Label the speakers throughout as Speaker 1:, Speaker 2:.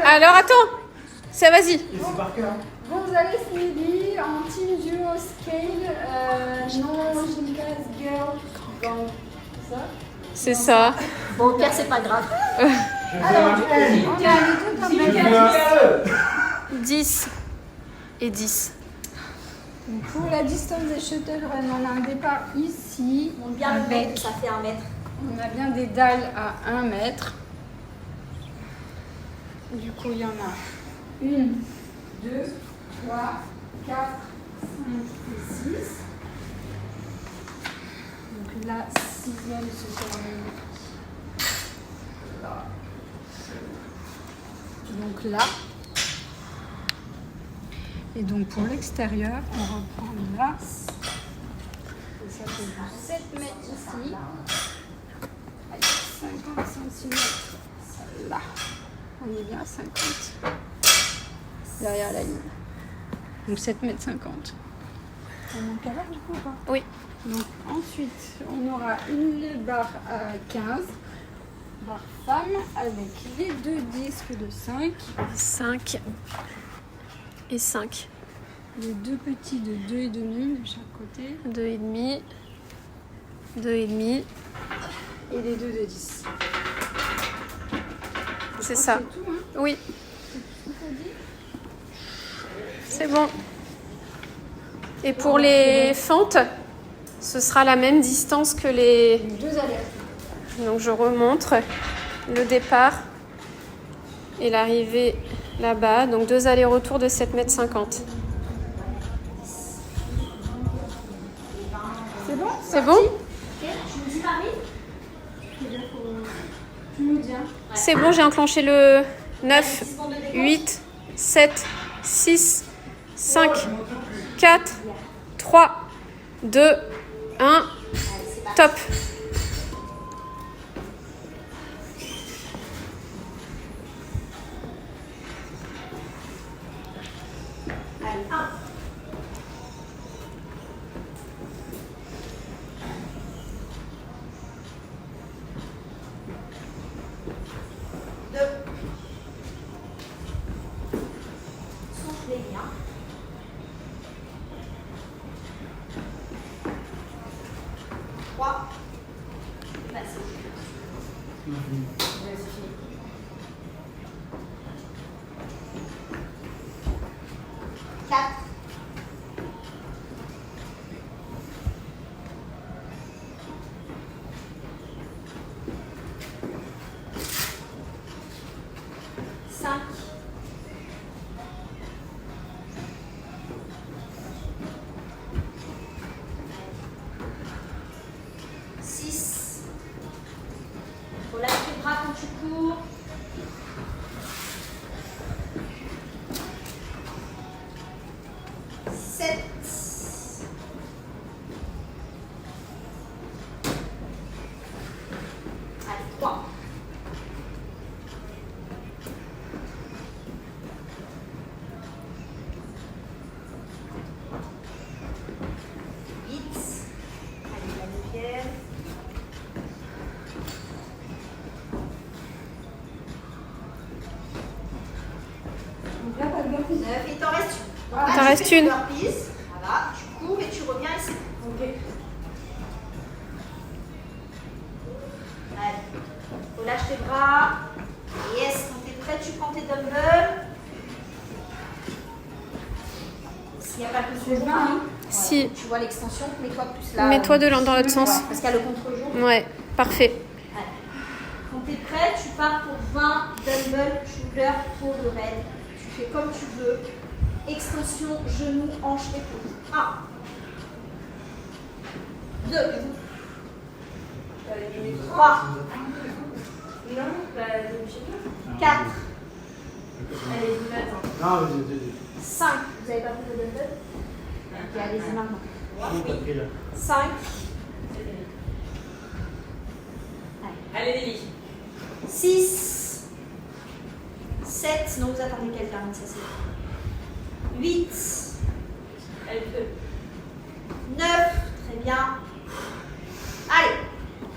Speaker 1: Alors, attends. Ça, vas-y.
Speaker 2: Gonzalez Lily en team duo scale, non Gymkhana girl gang. Ça
Speaker 1: C'est ça.
Speaker 3: Bon, au pire, c'est pas grave.
Speaker 2: Alors, du coup, on a les deux comme
Speaker 1: 10 et 10.
Speaker 2: Donc, pour la distance des shuttle run, on a un départ ici.
Speaker 3: On bien le mètre, ça fait 1 mètre.
Speaker 2: On a bien des dalles à 1 mètre. Du coup, il y en a 1, 2, 3, 4, 5 et 6. Donc la 6e se termine là. Donc là. Et donc pour l'extérieur, on reprend là. Et ça fait 7 mètres ici. Allez, 50 cm là. On est bien à 50 derrière la ligne. Donc 7 mètres 50. On manque à l'heure du coup ou pas?
Speaker 1: Oui.
Speaker 2: Donc ensuite, on aura une barre à 15. Barre femme avec les deux disques de 5.
Speaker 1: 5 et 5.
Speaker 2: Les deux petits de 2,5 de chaque côté.
Speaker 1: 2,5. 2,5.
Speaker 2: Et les deux de 10.
Speaker 1: C'est ça.
Speaker 2: C'est tout, hein?
Speaker 1: Oui,
Speaker 2: C'est tout ce qu'on dit.
Speaker 1: c'est bon. Et pour les fentes, ce sera la même distance que les...
Speaker 2: Donc 2 allers.
Speaker 1: Donc je remontre le départ et l'arrivée là-bas. Donc 2 allers-retours de 7,50 mètres.
Speaker 2: C'est bon?
Speaker 1: C'est bon?
Speaker 3: Ok, tu me dis Marie?
Speaker 2: Tu nous dis, hein?
Speaker 1: C'est bon, j'ai enclenché le 9, 8, 7, 6, 5, 4, 3, 2, 1. Top.
Speaker 3: Allez, 1. Soufflez bien. 3. Vas-y. C'est fini. 4. 5. 6. Relâche les bras quand tu cours. 7. Allez, 3. 8. Allez, la 9e.
Speaker 2: Donc là, pas de burpees.
Speaker 3: 9. Il t'en reste une.
Speaker 2: Voilà.
Speaker 1: Il t'en reste une.
Speaker 3: Burpees. Voilà, tu cours et tu reviens ici.
Speaker 2: Ok.
Speaker 3: Allez, relâche tes bras. Yes, quand t'es prêt, tu prends tes dumbbells. S'il n'y a pas que ce jour, hein.
Speaker 1: Si.
Speaker 3: Tu vois l'extension, mets-toi plus là.
Speaker 1: Mets-toi dans l'autre sens.
Speaker 3: Ouais, parce qu'il y a le contre-jour.
Speaker 1: Ouais, parfait.
Speaker 3: Allez. Quand t'es prêt, tu pars pour 20 dumbbells, shoulder, tour de raid. Tu fais comme tu veux. Extension, genou, hanche, épaule. 1. 2. 3. 4.
Speaker 4: Allez, vous attends.
Speaker 5: Non, vas-y.
Speaker 3: 5. Vous n'avez pas pris de dumbbell? Ok, allez-y maintenant.
Speaker 5: T'as pris là.
Speaker 3: 5.
Speaker 4: Allez, Nelly.
Speaker 3: 6. 7. Sinon, vous attendez qu'elle termine, ça c'est. 8.
Speaker 4: Elle peut.
Speaker 3: 9. Très bien. Allez.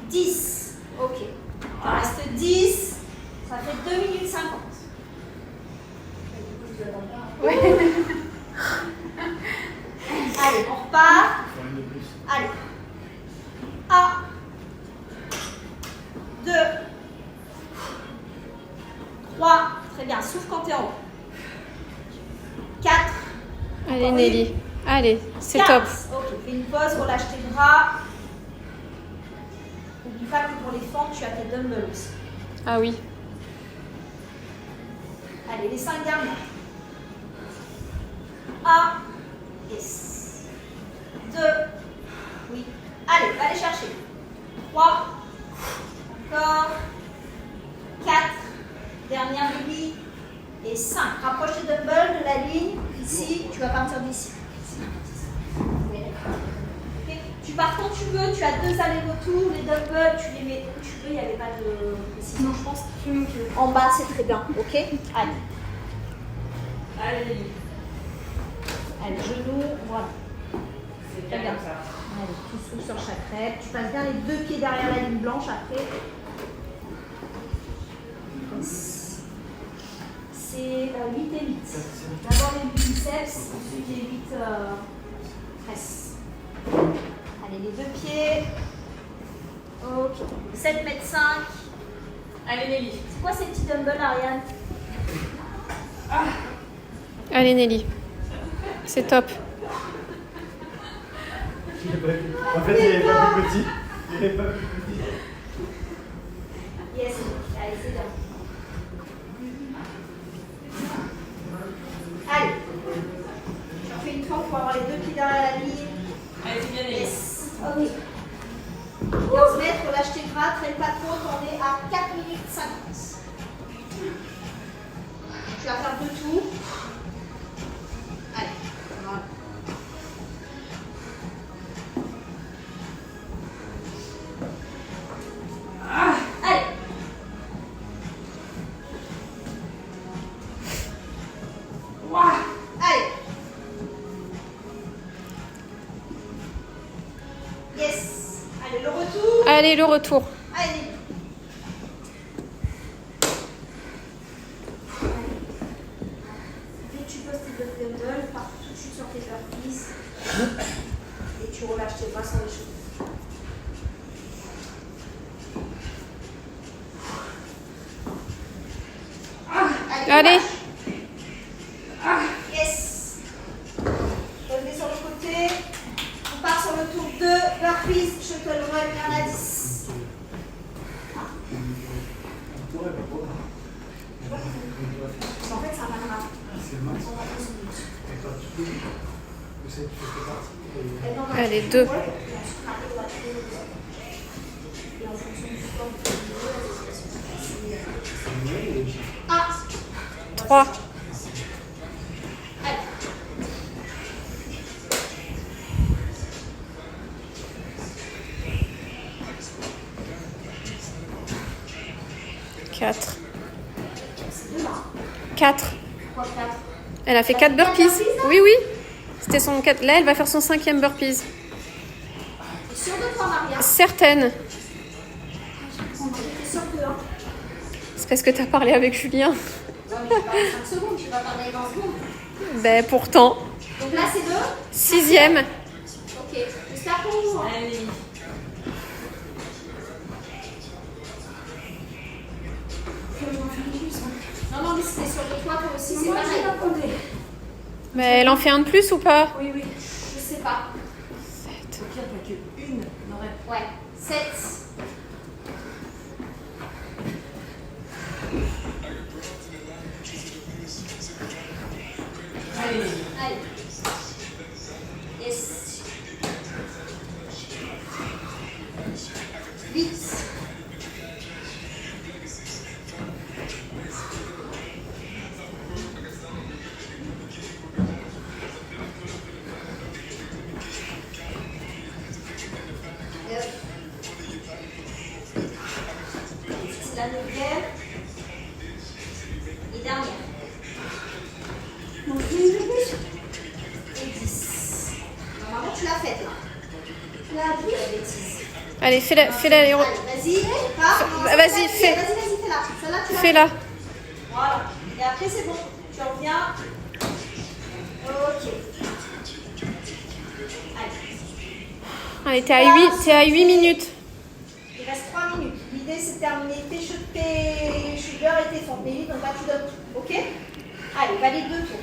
Speaker 3: 10. Ok. Il en reste 10. Ça fait 2 minutes 50. Allez, on repart. Allez. 1, 2, 3. Très bien, souffle quand t'es en haut. 4.
Speaker 1: Allez, Nelly. Allez, c'est
Speaker 3: 15.
Speaker 1: top.
Speaker 3: Ok, fais une pause, relâche tes bras. N'oublie pas que pour les fentes, tu as tes dumbbells aussi.
Speaker 1: Ah oui.
Speaker 3: Allez, les 5 dernières. 1. Yes. 2. Oui. Allez, va les chercher. 3. Encore. 4. Dernière Lily. Et 5. Rapproche tes dumbbells de la ligne. Ici, tu vas partir d'ici. Okay. Tu pars quand tu veux, tu as 2 allers-retours. Les dumbbells, tu les mets où tu veux, il n'y avait pas de précision, je pense. En bas, c'est très bien. Ok. Allez.
Speaker 4: Allez, Nelly.
Speaker 3: Allez, genoux, voilà.
Speaker 4: C'est
Speaker 3: Très
Speaker 4: bien
Speaker 3: bien.
Speaker 4: comme ça.
Speaker 3: Allez, tu souffles sur chaque rep. Tu passes bien les 2 pieds derrière la ligne blanche après. C'est 8 et 8. D'abord les 8 biceps, ensuite les 8 presses. Allez, les 2 pieds. Ok. 7 mètres 5.
Speaker 4: Allez, Nelly.
Speaker 3: C'est quoi ces petits dumbbells, Ariane?
Speaker 1: Allez, Nelly. C'est top.
Speaker 5: En fait, il n'est pas plus petit. Il n'est pas plus petit.
Speaker 3: Yes. Allez, c'est bien. Allez. J'en fais une fois pour avoir les 2 pieds derrière la ligne.
Speaker 4: Allez, c'est bien, Nelly.
Speaker 3: Yes. Ok. 15 mètres, relâche tes bras, traîne pas trop, on est à 4 minutes 50. Tu vas faire 2 tours. Allez. Voilà. Allez. Allez. Yes. Allez, le retour.
Speaker 1: Allez, le retour.
Speaker 3: Allez. Dès que tu poses tes deux dumbbells, pars tout de suite sur tes burpees. Et tu relâches tes bras sans les cheveux.
Speaker 1: Allez.
Speaker 3: Yes. Revenez sur le côté. On part sur le tour 2. Burpees, shuttle run, il y en a 10. En fait, ça va grave.
Speaker 5: C'est le max. Et toi, tu sais que tu fais partie.
Speaker 1: Allez, 2.
Speaker 3: Et en fonction du sport, tu peux jouer. 1.
Speaker 1: 3.
Speaker 3: Allez.
Speaker 1: Quatre.
Speaker 3: C'est 2 là.
Speaker 1: 4.
Speaker 3: Pourquoi 4?
Speaker 1: Elle a fait 4 burpees. Oui, oui. C'était son 4. Là, elle va faire son 5e burpees.
Speaker 3: T'es sûre de toi, Maria?
Speaker 1: Certaine.
Speaker 3: T'es sûre que 1?
Speaker 1: C'est parce que t'as parlé avec Julien.
Speaker 3: Non, mais tu parles 5 secondes, tu vas parler 20 secondes.
Speaker 1: Ben, pourtant.
Speaker 3: Donc là, c'est 2?
Speaker 1: 6e.
Speaker 3: Ok. J'espère qu'on joue. Hein.
Speaker 4: Allez, Nelly.
Speaker 3: Non, non, mais c'était sur le toit, toi aussi, c'est pareil.
Speaker 1: Mais elle en fait un de plus ou pas?
Speaker 3: Oui, oui. Je sais pas.
Speaker 4: Au pire, t'as que une. On aurait.
Speaker 3: Ouais. 7.
Speaker 4: Allez, Nelly.
Speaker 3: Allez. Yes. 8. C'est la 9e. Et dernière. Donc, et 10. Normalement, tu l'as faite là. Là, tu la bêtise.
Speaker 1: Allez, fais-la.
Speaker 3: Allez, vas-y. Pars. Non,
Speaker 1: Vas-y,
Speaker 3: celle-là,
Speaker 1: fais.
Speaker 3: Vas-y, fais-la. Celle-là, tu l'as
Speaker 1: Fais-la.
Speaker 3: Voilà. Et après, c'est bon. Tu reviens. Ok.
Speaker 1: Allez, t'es à 8 minutes.
Speaker 3: Il reste 3 minutes. L'idée, c'est de terminer tes shoulders et tes fentes. Mais vite, donc là, tu donnes tout. Ok? Allez, valide 2 tours.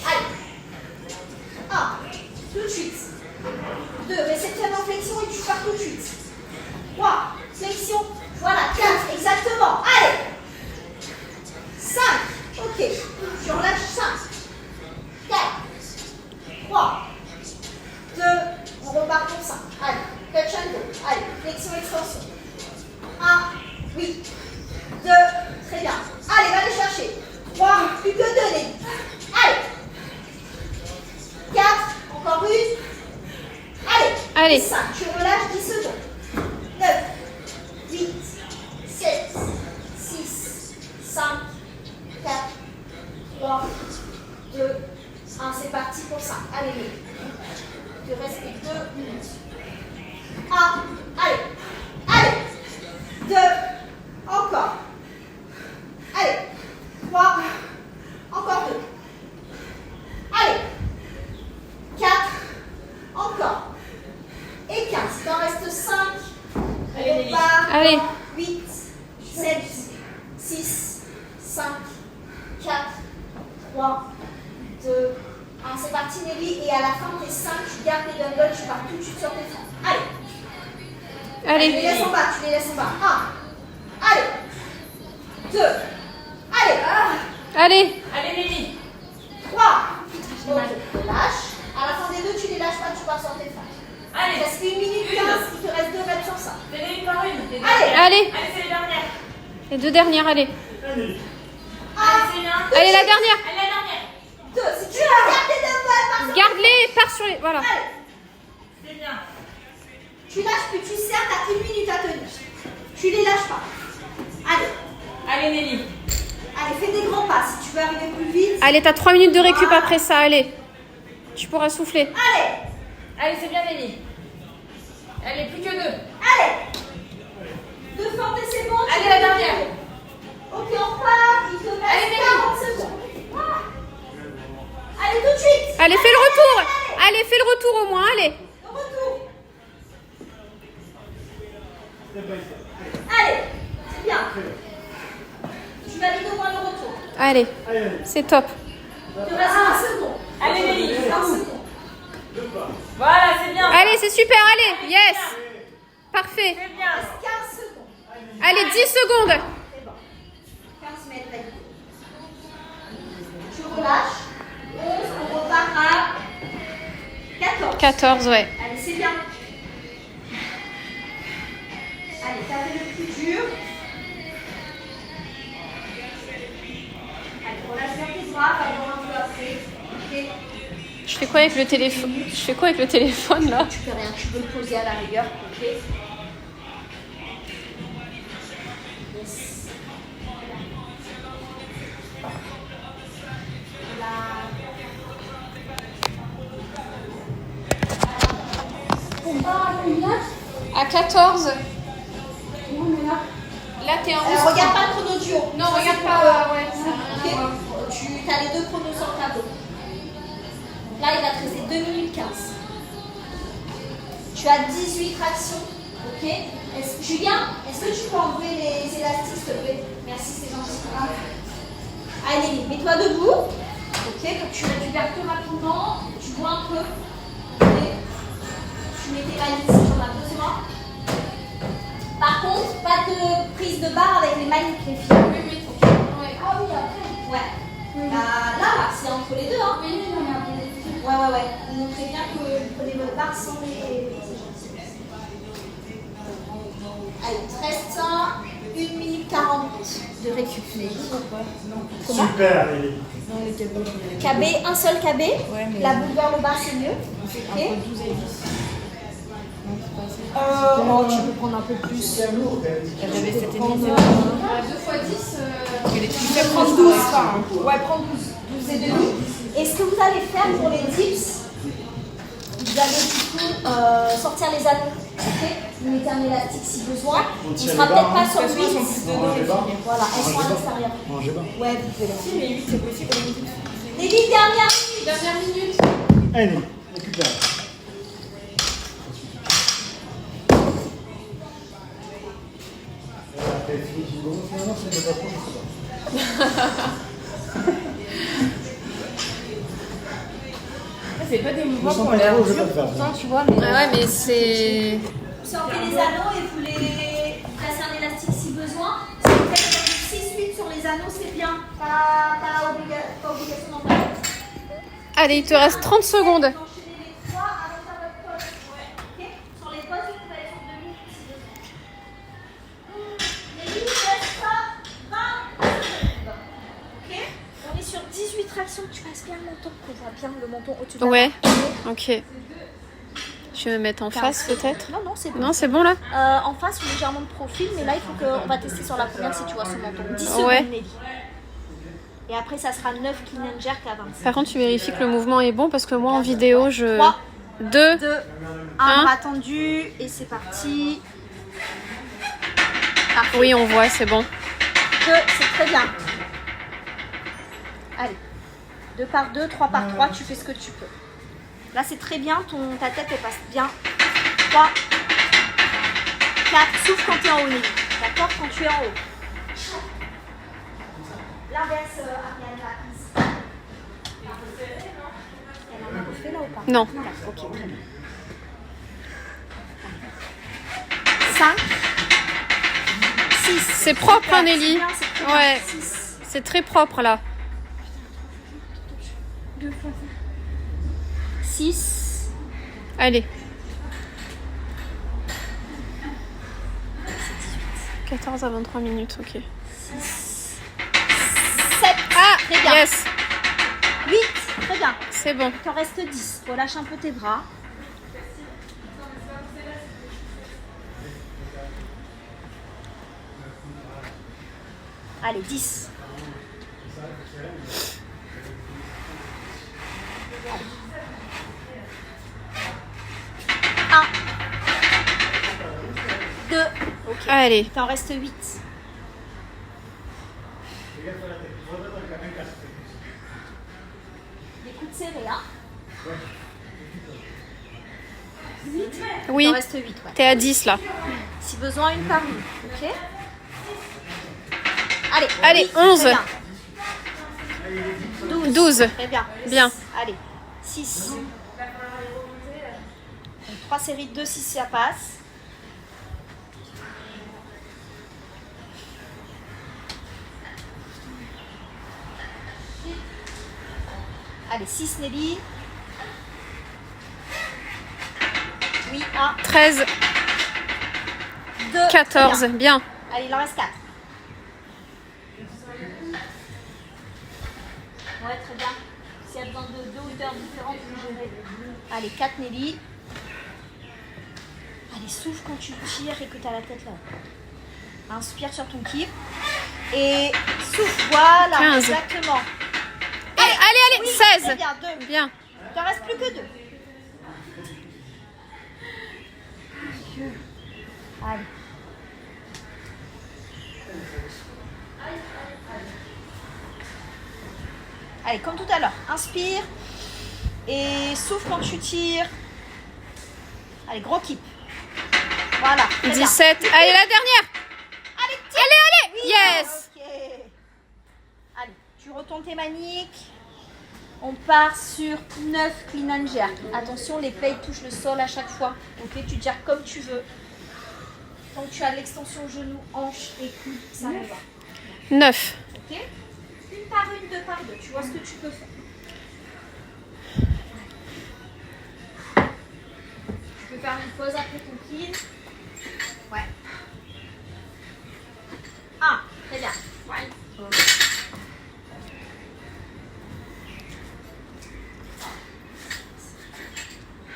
Speaker 3: Allez. 1. Tout de suite. 2. Réceptionne en flexion et tu pars tout de suite. 3. Flexion. Voilà. 4. Exactement. Allez. 5. Ok. Tu relâches 5. 4. 3. 2. On repart pour 5. Allez. Touch and go. Allez. Flexion, extension. 1. Oui. 2. Très bien. Allez, va les chercher. 3. Plus que 2, Nelly. Allez. 4. Encore une. Allez. 5. Tu relâches 10 secondes. 9. 8. 7. 6. 5. 4. 3. 2. 1. C'est parti pour 5. Allez, Nelly. Il te reste 2 minutes. 1. Allez. Allez. 2. Encore. Allez. 3. Encore 2. Allez. 4. Encore. Et 15. Il t'en reste 5.
Speaker 4: Allez,
Speaker 1: Allez.
Speaker 3: 8. 7. 6. 5. 4. 3. 2. 1. C'est parti, Nelly. Et à la fin, tes 5, tu gardes tes dumbbells, tu pars tout de suite sur tes fentes. Allez. Tu
Speaker 1: Allez.
Speaker 3: les laisses en bas, tu les laisses en bas. 1. Allez. 2. Allez.
Speaker 1: Allez.
Speaker 4: Allez, Nelly.
Speaker 3: 3. Ok, relâche. À la fin des 2, tu les lâches pas, tu pars sur tes fentes.
Speaker 4: Allez.
Speaker 3: Il reste 1 minute 15, il te reste 2 reps sur ça.
Speaker 4: Fais-les une par une. Les
Speaker 3: Allez.
Speaker 4: dernières.
Speaker 1: Allez.
Speaker 4: Allez, c'est les dernières.
Speaker 1: Les 2 dernières, allez.
Speaker 5: Allez.
Speaker 3: 1,
Speaker 4: C'est bien.
Speaker 1: Allez, la dernière.
Speaker 4: Allez, la dernière.
Speaker 3: 2. Si tu regardes tes dumbbells, par
Speaker 1: Garde-les et pars sur les... Voilà.
Speaker 3: Allez.
Speaker 4: C'est bien.
Speaker 3: Tu lâches plus, tu serres, t'as 1 minute à tenir. Tu les lâches pas. Allez.
Speaker 4: Allez, Nelly.
Speaker 3: Allez, fais des grands pas si tu veux arriver plus vite.
Speaker 1: Allez, t'as 3 minutes de récup après ça, allez. Tu pourras souffler.
Speaker 3: Allez.
Speaker 4: Allez, c'est bien, Nelly. Allez, plus que 2.
Speaker 3: Allez. 2 fentes et c'est bon. tu
Speaker 4: Allez,
Speaker 3: peux
Speaker 4: la
Speaker 3: le
Speaker 4: dernière.
Speaker 3: faire. Ok, on repart. Il te
Speaker 4: Allez,
Speaker 3: reste
Speaker 4: Nelly.
Speaker 3: 40 secondes. Allez, tout de suite.
Speaker 1: Allez, fais le retour. Allez, fais le retour au moins, allez.
Speaker 3: Le retour.
Speaker 5: Step by step.
Speaker 3: Allez. C'est bien. Tu valides au moins le retour.
Speaker 1: Allez,
Speaker 5: Allez, allez.
Speaker 1: c'est top.
Speaker 3: Il te reste 20 secondes.
Speaker 4: Allez, Nelly.
Speaker 3: 20 secondes.
Speaker 5: 2 pas.
Speaker 4: Voilà, c'est bien.
Speaker 1: Allez, c'est super, allez. Yes. Parfait.
Speaker 4: C'est
Speaker 3: Il
Speaker 4: bien.
Speaker 3: reste 15 secondes.
Speaker 1: Allez, 10 secondes.
Speaker 3: C'est bon. 15 mètres validés. Tu relâches. 11, on repart à 14.
Speaker 1: 14, ouais.
Speaker 3: Allez, c'est bien. Allez, t'as fait le plus dur. Allez, relâche bien tes bras, va voir un peu après. Ok.
Speaker 1: Je fais quoi avec le téléphone? Je fais quoi avec le téléphone là?
Speaker 3: Tu fais rien, tu peux le poser à la rigueur. Ok. Yes. Là.
Speaker 2: On part à combien?
Speaker 1: À 14.
Speaker 2: Non, mais là.
Speaker 1: Là, t'es en
Speaker 3: Regarde pas le chrono du haut.
Speaker 1: Non,
Speaker 3: Ça,
Speaker 1: regarde
Speaker 3: c'est
Speaker 1: pas.
Speaker 3: pour,
Speaker 1: Ouais, ça a rien à voir.
Speaker 3: ok. Tu as les 2 chronos sur le tableau. Là, il va te rester 2 minutes 15. Tu as 18 tractions. Ok. Julien, est-ce que tu peux enlever les élastiques, s'il te plaît? Merci, c'est gentil. Allez, mets-toi debout. Ok, donc tu récupères plus rapidement. Tu bois un peu. Ok. Tu mets tes mailles ici, j'en ai besoin. Par contre, pas de prise de barre avec les mailles, les filles.
Speaker 1: Oui, oui.
Speaker 3: Ok.
Speaker 2: Ah oui, après.
Speaker 3: Ouais. Là, c'est entre les deux, hein.
Speaker 2: Oui, non, mais après.
Speaker 3: Ouais. Montrez bien que vous prenez votre barre sans les... Allez, il te reste 1 minute 40 de récup.
Speaker 5: Super, Nelly.
Speaker 3: KB, un seul KB. La boule vers le bas, c'est mieux. Ok. Non, tu peux prendre un peu plus.
Speaker 5: C'est lourd, elle.
Speaker 4: J'avais cette
Speaker 1: 2 x 10.
Speaker 4: Tu fais prendre 12. Ouais, prends 12.
Speaker 3: 12 et demi. Et ce que vous allez faire pour les dips, vous allez du coup sortir les anneaux. Ok. Vous mettez un élastique si besoin. On ne
Speaker 5: tire
Speaker 3: sera
Speaker 5: les
Speaker 3: peut-être
Speaker 5: barres,
Speaker 3: pas sur 8.
Speaker 5: Rangez bas.
Speaker 3: Voilà, elles sont à l'extérieur.
Speaker 5: Rangez bas.
Speaker 3: Ouais, vous pouvez les
Speaker 4: Si, mais 8, c'est possible.
Speaker 3: Les 8 dernières minutes.
Speaker 4: Dernière minute.
Speaker 5: Allez, récupère. Non, c'est pas trop, je sais pas.
Speaker 4: C'est pas des
Speaker 5: Je
Speaker 4: mouvements
Speaker 5: sens
Speaker 4: qui ont
Speaker 5: pas
Speaker 4: l'air
Speaker 5: trop, je vais
Speaker 4: durs,
Speaker 5: pas le faire.
Speaker 4: pourtant, tu vois, mais...
Speaker 1: Ah ouais, mais c'est...
Speaker 3: Vous sortez les anneaux et vous les placez un élastique si besoin. Si vous faites 6-8 sur les anneaux, c'est bien. Pas obligation d'en faire.
Speaker 1: Allez, il te reste 30 secondes.
Speaker 3: Enchaînez les 3 avec votre poste. Ok. Sur les postes, vous pouvez aller sur 2 minutes si besoin. Les minutes restent pas 20 secondes. Ok. On est sur 18 tractions. Tu passes bien le menton. On voit bien le menton au-dessus de la
Speaker 1: Ouais,
Speaker 3: barre.
Speaker 1: ok. Je vais me mettre en face peut-être.
Speaker 3: Non, c'est bon.
Speaker 1: Non, c'est bon là?
Speaker 3: En face ou légèrement de profil, mais là il faut qu'on va tester sur la première si tu vois son menton. 10 secondes,
Speaker 1: Ouais.
Speaker 3: Nelly. Et après, ça sera 9 clean and jerk à 25.
Speaker 1: Par contre, tu vérifies que le mouvement est bon parce que moi en vidéo, je...
Speaker 3: 3,
Speaker 1: 2,
Speaker 3: 2, 1
Speaker 1: Un.
Speaker 3: bras tendu et c'est parti. Parfait.
Speaker 1: oui, on voit, c'est bon.
Speaker 3: 2, c'est très bien. Allez. 2 par 2, 3 par 3, tu fais ce que tu peux. Là, c'est très bien, ta tête elle passe bien. 3, 4, souffle quand tu es en haut, Nelly. D'accord? Quand tu es en haut. L'inverse, Ariane, là, ici. Elle en a refait là ou pas?
Speaker 1: Non.
Speaker 3: Ok, très bien. 5, 6.
Speaker 1: C'est propre, hein, Nelly? Ouais.
Speaker 3: 6.
Speaker 1: C'est très propre là.
Speaker 3: 6.
Speaker 1: Allez. 14 à 23 minutes, ok.
Speaker 3: 7.
Speaker 1: Ah,
Speaker 3: Très bien.
Speaker 1: yes,
Speaker 3: 8. Très bien.
Speaker 1: c'est bon.
Speaker 3: Il t'en reste 10. Relâche un peu tes bras. Allez, 10. Allez. 1. 2. Ok.
Speaker 1: Allez.
Speaker 3: Il t'en reste 8. Les coudes serrés, hein? 8.
Speaker 1: Oui,
Speaker 3: Il t'en reste 8, ouais.
Speaker 1: t'es à 10 là.
Speaker 3: Si besoin, une par une. Ok? Allez,
Speaker 1: Allez,
Speaker 3: oui,
Speaker 1: 11.
Speaker 3: très bien.
Speaker 1: 12.
Speaker 3: Très bien.
Speaker 1: Bien.
Speaker 3: Allez, 6. 3 séries de 2 si ça passe. Allez, 6 Nelly. Oui, 1,
Speaker 1: 13,
Speaker 3: 2,
Speaker 1: 14, bien.
Speaker 3: Allez, il en reste 4. Ouais, très bien. S'il y a besoin de 2 hauteurs différentes, vous verrez. Allez, 4 Nelly. Allez, souffle quand tu tires et que tu as la tête là. Inspire sur ton kiff. Et souffle, voilà.
Speaker 1: 15.
Speaker 3: Exactement.
Speaker 1: Allez,
Speaker 3: Oui,
Speaker 1: 16.
Speaker 3: très bien, 2.
Speaker 1: Bien.
Speaker 3: Il t'en reste plus que 2. Allez. Allez, comme tout à l'heure, inspire et souffle quand tu tires. Allez, gros kick. Voilà. très bien.
Speaker 1: 17. Allez, la dernière.
Speaker 3: Allez, tire.
Speaker 1: Allez,
Speaker 3: Oui,
Speaker 1: yes.
Speaker 3: ok. Allez, tu retournes tes maniques. On part sur 9 clean and jerk. Attention, les plaies touchent le sol à chaque fois. Ok, tu gères comme tu veux. Tant que tu as l'extension genou, hanche et coude, ça me va.
Speaker 1: 9.
Speaker 3: Ok? Une par une, 2 par 2. Tu vois ce que tu peux faire. Tu peux faire une pause après ton clean. Ouais. 1. Très bien. Ouais.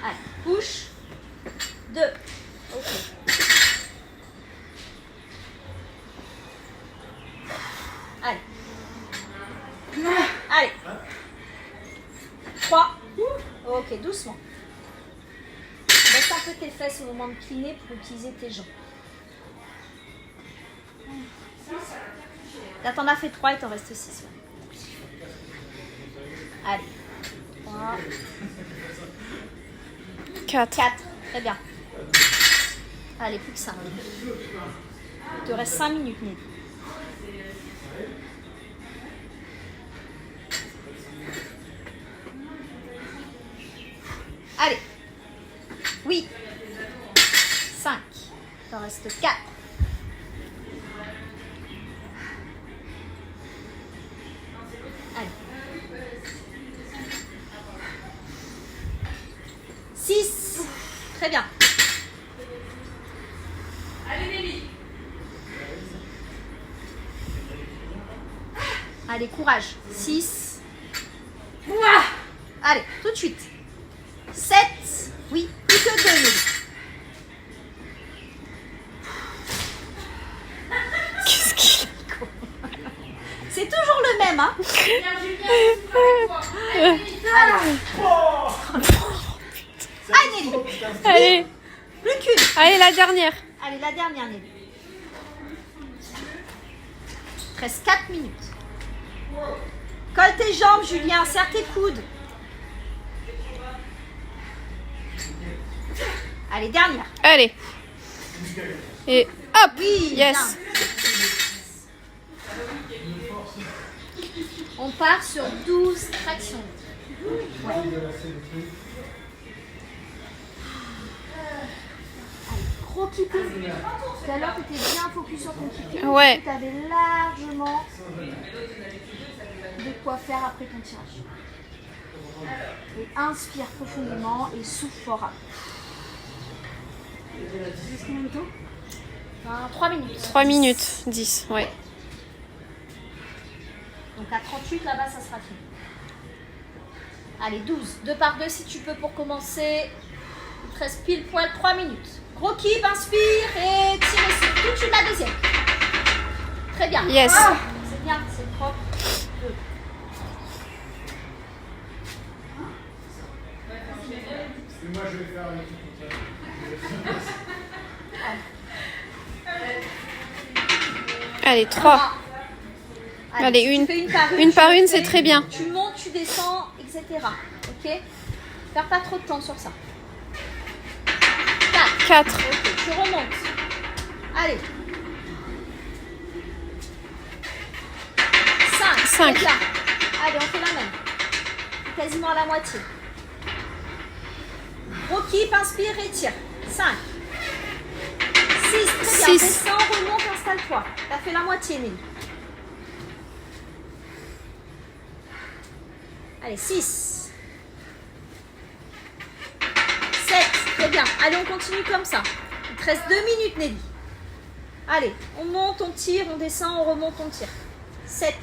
Speaker 3: Allez, push. 2. Ok. Allez. Allez. 3. Ok, doucement. Baisse ta peu tes fesses au moment de cliner pour utiliser tes jambes. Là, t'en as fait 3, il t'en reste 6. Allez. 3.
Speaker 1: 4.
Speaker 3: 4. Très bien. Allez, plus que 5. Il te reste 5 minutes, Nelly. Allez. Oui. 5. Il t'en reste 4. Allez. 6. Très bien. Allez, courage. 6. Allez, tout de suite. 7. Oui, plus que 2, Nelly.
Speaker 1: Qu'est-ce qu'il
Speaker 3: C'est toujours le même, hein. Allez, Nelly.
Speaker 1: Allez,
Speaker 3: Plus qu'une.
Speaker 1: allez, la dernière.
Speaker 3: Allez, la dernière, Nelly. Il te reste 4 minutes. Colle tes jambes, Julien. Serre tes coudes. Allez, dernière.
Speaker 1: Allez. Et hop.
Speaker 3: Oui,
Speaker 1: Yes.
Speaker 3: bien. On part sur 12 tractions. Ouais. Allez, gros keeping. Tout à l'heure, tu étais bien focus sur ton keeping.
Speaker 1: Ouais.
Speaker 3: Tu avais largement de quoi faire après ton tirage. Et inspire profondément et souffle fort après. 3 minutes.
Speaker 1: 3 minutes 10, ouais.
Speaker 3: Donc à 38, là-bas, ça sera fini. Allez, 12. 2 par 2 si tu peux pour commencer. Il te reste pile poil 3 minutes. Gros kiff, inspire et tire aussi. Tout de suite la deuxième. Très bien.
Speaker 1: Yes.
Speaker 3: Ah, c'est bien, c'est propre. 2.
Speaker 5: Moi, je vais faire un truc comme ça.
Speaker 1: Allez, 3. Allez,
Speaker 3: tu
Speaker 1: une.
Speaker 3: fais par
Speaker 1: Une par
Speaker 3: tu
Speaker 1: une,
Speaker 3: fais-
Speaker 1: c'est très bien.
Speaker 3: Tu montes, tu descends, etc. Ok. Perds pas trop de temps sur ça. 4.
Speaker 1: 4.
Speaker 3: Ok, tu remontes. Allez. 5.
Speaker 1: 5.
Speaker 3: Allez, on fait la même. Quasiment à la moitié. Gros kipp, inspire et tire. 5. 6. Très bien.
Speaker 1: 6.
Speaker 3: Descends, remonte, installe-toi. T'as fait la moitié, Nelly. Allez, 6. 7. Très bien. Allez, on continue comme ça. Il te reste 2 minutes, Nelly. Allez, on monte, on tire, on descend, on remonte, on tire. 7.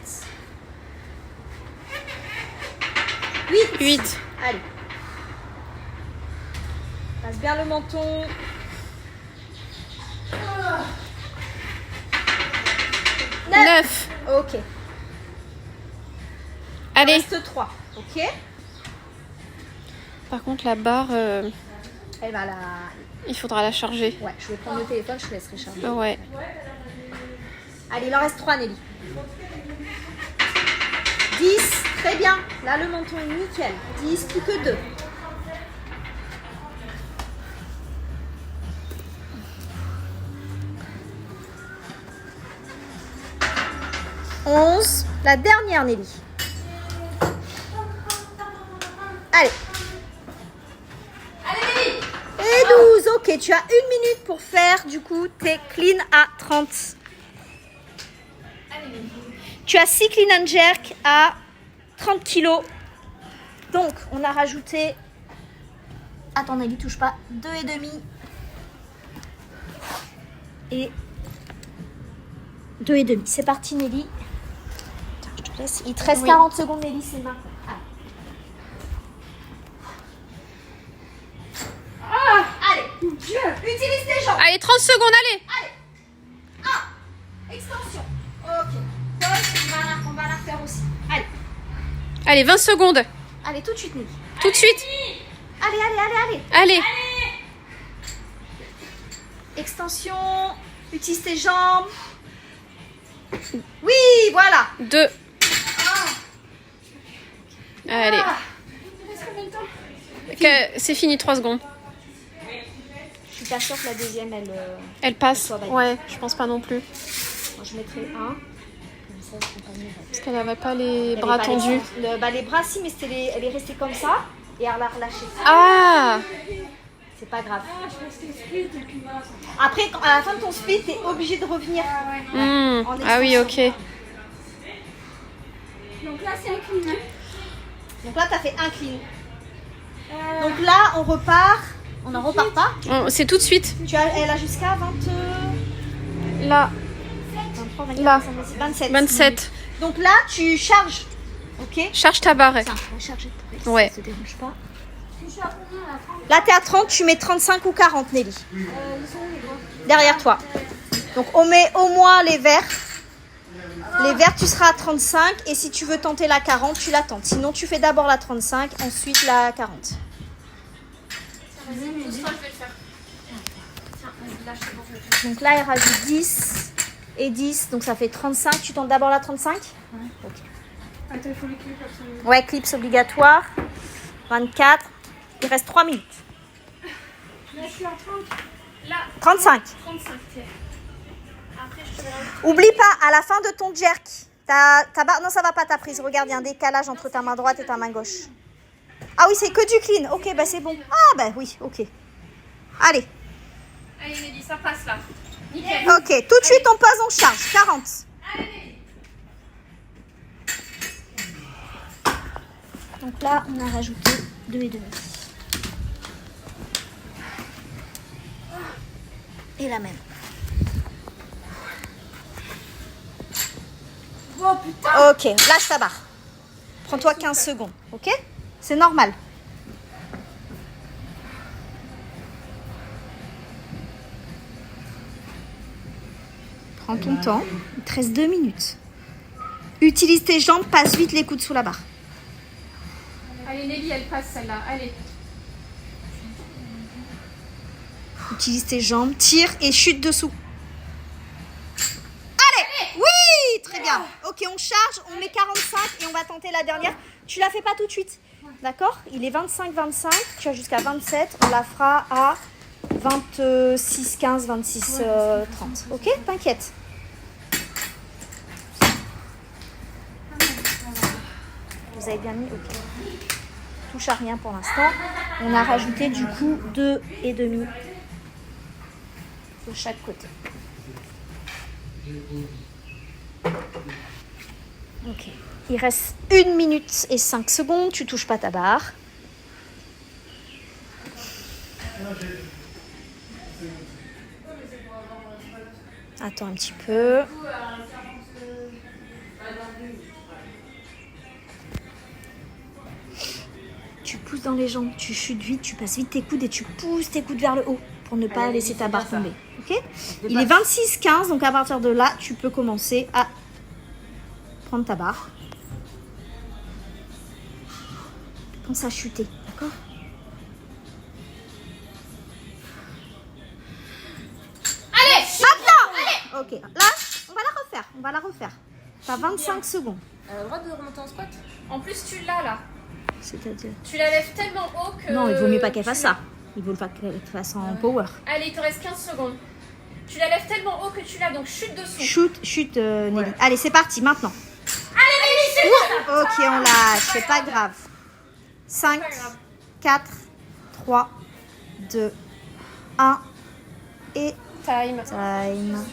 Speaker 3: 8.
Speaker 1: 8.
Speaker 3: Allez. Passe bien le menton.
Speaker 1: 9.
Speaker 3: Ok.
Speaker 1: Allez.
Speaker 3: Reste 3. Ok.
Speaker 1: Par contre, la barre,
Speaker 3: Elle va la...
Speaker 1: il faudra la charger.
Speaker 3: Ouais, je vais prendre le téléphone, je te laisserai charger.
Speaker 1: Ouais.
Speaker 3: Allez, il en reste 3, Nelly. 10. Très bien. Là, le menton est nickel. 10, plus que 2. 11. La dernière, Nelly. Allez. Et 12. Ok, tu as 1 minute pour faire du coup tes clean à 30. Tu as 6 clean and jerk à 30 kilos. Donc, on a rajouté... Attends, Nelly, touche pas. 2,5. Et 2,5. C'est parti, Nelly. Tiens, je te laisse. Il te reste 40 secondes, Nelly, c'est maintenant. Allez. Utilise tes jambes.
Speaker 1: Allez, 30 secondes, allez.
Speaker 3: Extension. Ok. Pause, on va la refaire aussi. Allez.
Speaker 1: Allez, 20 secondes.
Speaker 3: Allez, tout de suite, Nelly.
Speaker 1: Tout de suite.
Speaker 3: Allez.
Speaker 1: Allez.
Speaker 3: Extension. Utilise tes jambes. Oui, voilà.
Speaker 1: 2. Allez. C'est fini, 3 secondes.
Speaker 3: Je suis pas sûre que la deuxième,
Speaker 1: Elle passe.
Speaker 3: soit valide.
Speaker 1: Ouais, je pense pas non plus.
Speaker 3: Moi, je mettrai 1. Comme ça, je prends pas le niveau.
Speaker 1: Parce qu'elle avait pas les
Speaker 3: Elle
Speaker 1: bras
Speaker 3: est pas
Speaker 1: tendus.
Speaker 3: les bras, si, mais elle est restée comme ça. Et elle l'a relâchée.
Speaker 1: Ah!
Speaker 3: C'est pas grave. Après, à la fin de ton split, t'es obligé de revenir.
Speaker 1: Ah oui, ok.
Speaker 2: Donc là, c'est incliné.
Speaker 3: Donc là, t'as fait un clean. Donc là, on repart. On n'en repart pas.
Speaker 1: C'est tout de suite.
Speaker 3: Elle a jusqu'à 20...
Speaker 1: Là.
Speaker 3: 23, 24,
Speaker 1: Là.
Speaker 3: 27.
Speaker 1: 27.
Speaker 3: Donc là, tu charges. Ok.
Speaker 1: Charge ta barre.
Speaker 3: Tiens, on va charger pour elle,
Speaker 1: Ouais.
Speaker 3: ça te dérange pas.
Speaker 2: Je suis à combien là?
Speaker 3: Là, t'es à 30, tu mets 35 ou 40, Nelly.
Speaker 2: Ils sont où les gros?
Speaker 3: Derrière toi. Donc, on met au moins les verts. Les verts, tu seras à 35. Et si tu veux tenter la 40, tu la tentes. Sinon, tu fais d'abord la 35, ensuite la 40. Donc là, elle rajoute 10 et 10. Donc, ça fait 35. Tu tentes d'abord la 35 ? Ok.
Speaker 2: Attends, il faut les clips absolument.
Speaker 3: Ouais, clips obligatoire. 24. Il reste 3 minutes.
Speaker 2: Là, je suis à 30.
Speaker 3: 35.
Speaker 2: 35, tiens.
Speaker 3: Oublie pas, à la fin de ton jerk, ta barre... Non, ça va pas ta prise. Regarde, il y a un décalage entre ta main droite et ta main gauche. Ah oui, c'est que du clean. Ok, bah c'est bon. Ah bah oui, ok. Allez.
Speaker 1: Allez, Nelly, ça passe là. Nickel.
Speaker 3: Ok, tout de suite, on passe en charge. 40. Donc là, on a rajouté 2,5. Et la même.
Speaker 2: Oh putain!
Speaker 3: Ok, lâche ta barre. Prends-toi 15 secondes, ok? C'est normal. Prends ton temps. Il te reste 2 minutes. Utilise tes jambes, passe vite les coudes sous la barre.
Speaker 1: Allez, Nelly, elle passe celle-là. Allez.
Speaker 3: Utilise tes jambes, tire et chute dessous. Allez! Oui! Très bien. Ok, on charge, on met 45 et on va tenter la dernière. Tu la fais pas tout de suite. D'accord? Il est 25-25, tu as jusqu'à 27. On la fera à 26-15, 26-30. Ok? T'inquiète. Vous avez bien mis? Ok. Touche à rien pour l'instant. On a rajouté du coup 2,5 de chaque côté. Ok. Il reste 1 minute et 5 secondes. Tu touches pas ta barre. Attends un petit peu. Tu pousses dans les jambes, tu chutes vite, tu passes vite tes coudes et tu pousses tes coudes vers le haut pour ne pas laisser ta barre tomber. Ok ? Il est 26-15, donc à partir de là, tu peux commencer à prendre ta barre. Pense à chuter, d'accord ?
Speaker 1: Allez!
Speaker 3: Maintenant ! Ok, là, on va la refaire. T'as 25 secondes.
Speaker 4: Elle a le droit de remonter en squat?
Speaker 1: En plus, tu l'as là.
Speaker 3: C'est-à-dire...
Speaker 1: Tu la lèves tellement haut que...
Speaker 3: Non, il vaut mieux pas qu'elle fasse ça. Il vaut pas qu'elle fasse en power.
Speaker 1: Allez, il te reste 15 secondes. Tu la lèves tellement haut que tu l'as, donc chute dessous.
Speaker 3: Chute, Nelly. Allez, c'est parti, maintenant.
Speaker 1: Allez, Nelly, c'est bon.
Speaker 3: Ok, on lâche, c'est pas grave. 5, 4, 3, 2, 1 et
Speaker 1: Time.
Speaker 3: time.